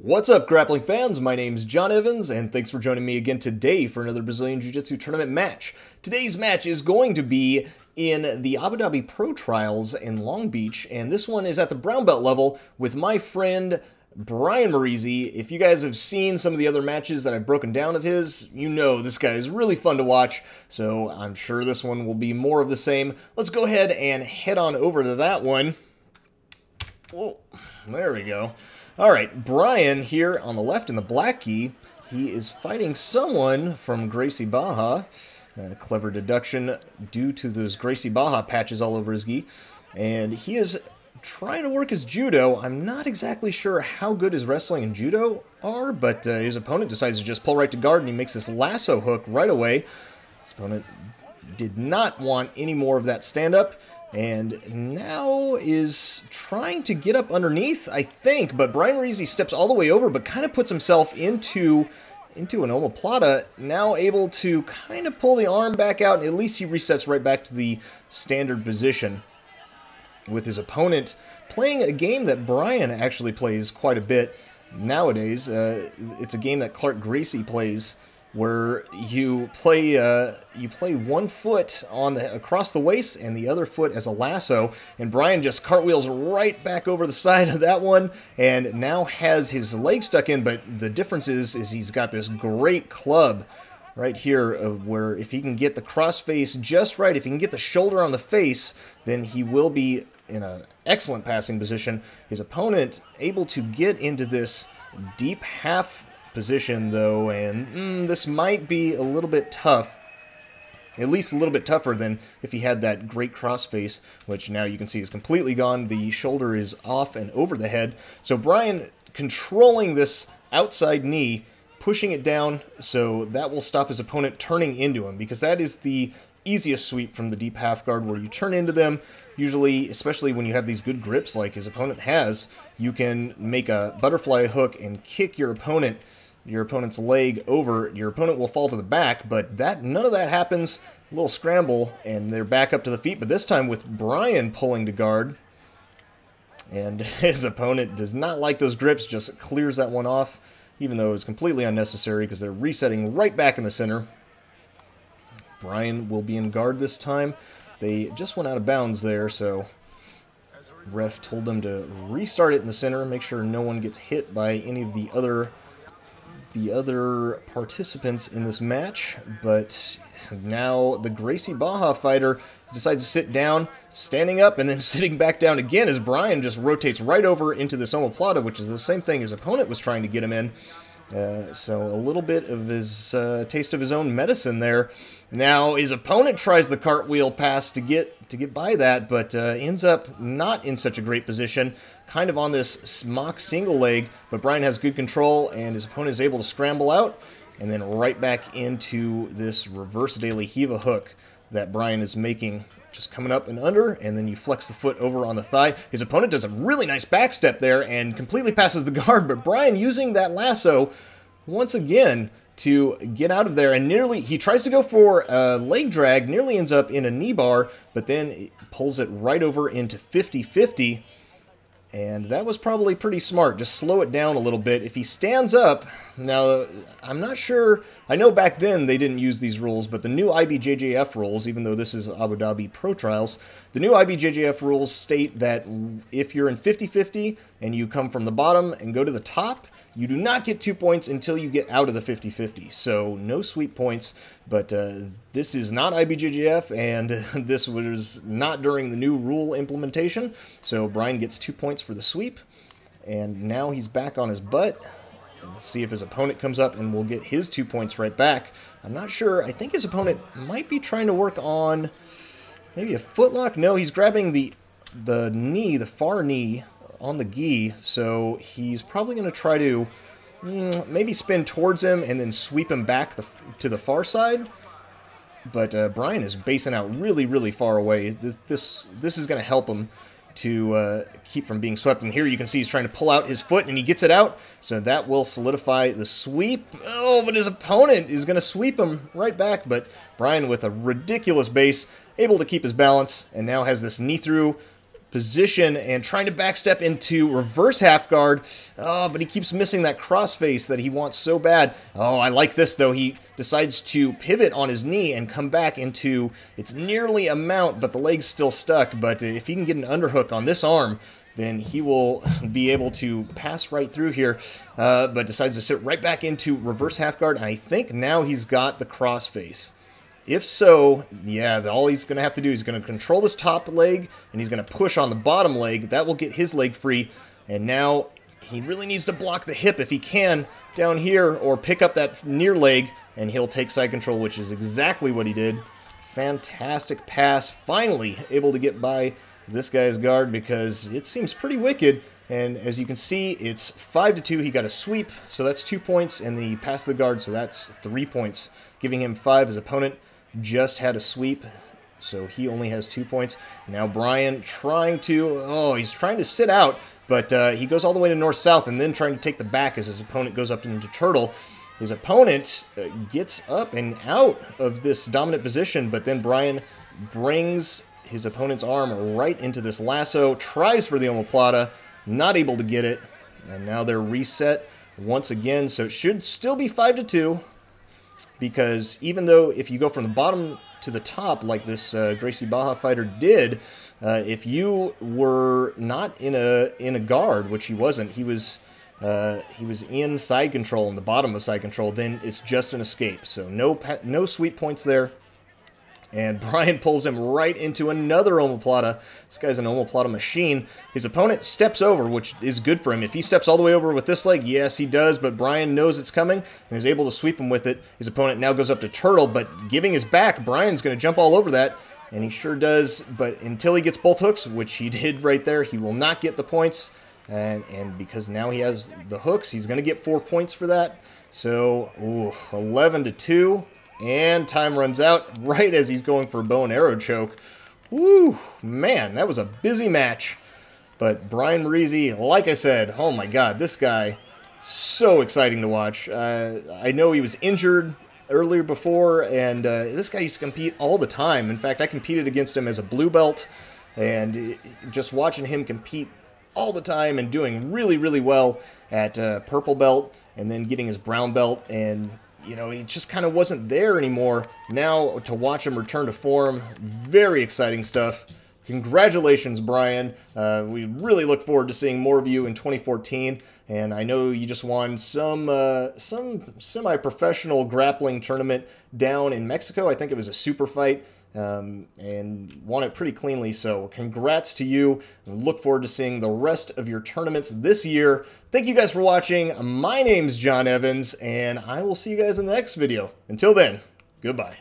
What's up, grappling fans? My name's John Evans, and thanks for joining me again today for another Brazilian Jiu-Jitsu tournament match. Today's match is going to be in the Abu Dhabi Pro Trials in Long Beach, and this one is at the brown belt level with my friend Brian Morizi. If you guys have seen some of the other matches that I've broken down of his, you know this guy is really fun to watch, so I'm sure this one will be more of the same. Let's go ahead and head on over to that one. Whoa, there we go. All right, Brian here on the left in the black gi. He is fighting someone from Gracie Barra. Clever deduction due to those Gracie Barra patches all over his gi. And he is trying to work his judo. I'm not exactly sure how good his wrestling and judo are, but his opponent decides to just pull right to guard, and he makes this lasso hook right away. His opponent did not want any more of that stand-up, and now is trying to get up underneath, I think, but Brian Morizi steps all the way over, but kind of puts himself into an omoplata, now able to kind of pull the arm back out, and at least he resets right back to the standard position. With his opponent playing a game that Brian actually plays quite a bit nowadays. It's a game that Clark Gracie plays, where you play one foot across the waist and the other foot as a lasso, and Brian just cartwheels right back over the side of that one and now has his leg stuck in, but the difference is he's got this great club right here where if he can get the cross face just right, if he can get the shoulder on the face, then he will be in an excellent passing position. His opponent able to get into this deep half position though, and this might be a little bit tough, at least a little bit tougher than if he had that great crossface, which now you can see is completely gone. The shoulder is off and over the head. So Brian controlling this outside knee, pushing it down, so that will stop his opponent turning into him, because that is the easiest sweep from the deep half guard, where you turn into them. Usually, especially when you have these good grips like his opponent has, you can make a butterfly hook and kick your opponent's leg over. Your opponent will fall to the back, but none of that happens. A little scramble, and they're back up to the feet, but this time with Brian pulling to guard, and his opponent does not like those grips, just clears that one off, even though it's completely unnecessary because they're resetting right back in the center. Brian will be in guard this time. They just went out of bounds there, so ref told them to restart it in the center, make sure no one gets hit by any of the other participants in this match. But now the Gracie Barra fighter decides to sit down, standing up and then sitting back down again as Brian just rotates right over into this omoplata, which is the same thing his opponent was trying to get him in. So a little bit of his taste of his own medicine there. Now his opponent tries the cartwheel pass to get by that, but ends up not in such a great position, kind of on this mock single leg, but Brian has good control, and his opponent is able to scramble out, and then right back into this reverse de la Riva hook that Brian is making, just coming up and under, and then you flex the foot over on the thigh. His opponent does a really nice back step there and completely passes the guard, but Brian using that lasso once again to get out of there, and he tries to go for a leg drag, nearly ends up in a knee bar, but then pulls it right over into 50-50, and that was probably pretty smart. Just slow it down a little bit. If he stands up, now I'm not sure, I know back then they didn't use these rules, but the new IBJJF rules, even though this is Abu Dhabi Pro Trials, the new IBJJF rules state that if you're in 50-50 and you come from the bottom and go to the top, you do not get 2 points until you get out of the 50-50. So no sweep points, but this is not IBJJF, and this was not during the new rule implementation. So Brian gets 2 points for the sweep, and now he's back on his butt. And let's see if his opponent comes up and will get his 2 points right back. I'm not sure. I think his opponent might be trying to work on maybe a footlock. No, he's grabbing the knee, the far knee, on the gi, so he's probably going to try to maybe spin towards him and then sweep him back to the far side. But Brian is basing out really, really far away. This is going to help him to keep from being swept. And here you can see he's trying to pull out his foot, and he gets it out, so that will solidify the sweep. Oh, but his opponent is going to sweep him right back, but Brian with a ridiculous base, able to keep his balance, and now has this knee through position and trying to backstep into reverse half guard. Oh, but he keeps missing that crossface that he wants so bad. Oh, I like this, though. He decides to pivot on his knee and come back into, it's nearly a mount, but the leg's still stuck. But if he can get an underhook on this arm, then he will be able to pass right through here, but decides to sit right back into reverse half guard. And I think now he's got the crossface. If so, yeah, all he's going to have to do is going to control this top leg, and he's going to push on the bottom leg. That will get his leg free, and now he really needs to block the hip if he can down here, or pick up that near leg, and he'll take side control, which is exactly what he did. Fantastic pass, finally able to get by this guy's guard because it seems pretty wicked. And as you can see, it's 5-2. He got a sweep, so that's 2 points, and then he passed the guard, so that's 3 points, giving him 5. His opponent just had a sweep, so he only has 2 points. Now Brian trying to, he's trying to sit out, but he goes all the way to north-south and then trying to take the back as his opponent goes up into turtle. His opponent gets up and out of this dominant position, but then Brian brings his opponent's arm right into this lasso, tries for the omoplata, not able to get it, and now they're reset once again, so it should still be 5-2, because even though if you go from the bottom to the top like this Gracie Barra fighter did, if you were not in a guard, which he wasn't, he was in side control, in the bottom of side control, then it's just an escape, so no sweep points there. And Brian pulls him right into another omoplata. This guy's an omoplata machine. His opponent steps over, which is good for him. If he steps all the way over with this leg, yes, he does, but Brian knows it's coming and is able to sweep him with it. His opponent now goes up to turtle, but giving his back, Brian's going to jump all over that, and he sure does, but until he gets both hooks, which he did right there, he will not get the points, and because now he has the hooks, he's going to get 4 points for that. So, 11-2. And time runs out right as he's going for a bow and arrow choke. Woo, man, that was a busy match. But Brian Morizi, like I said, oh my God, this guy, so exciting to watch. I know he was injured earlier before, and this guy used to compete all the time. In fact, I competed against him as a blue belt, and just watching him compete all the time and doing really, really well at purple belt, and then getting his brown belt, and you know, he just kind of wasn't there anymore. Now, to watch him return to form, very exciting stuff. Congratulations, Brian. We really look forward to seeing more of you in 2014. And I know you just won some semi-professional grappling tournament down in Mexico. I think it was a super fight. And won it pretty cleanly, so congrats to you. Look forward to seeing the rest of your tournaments this year. Thank you guys for watching. My name's John Evans, and I will see you guys in the next video. Until then, goodbye.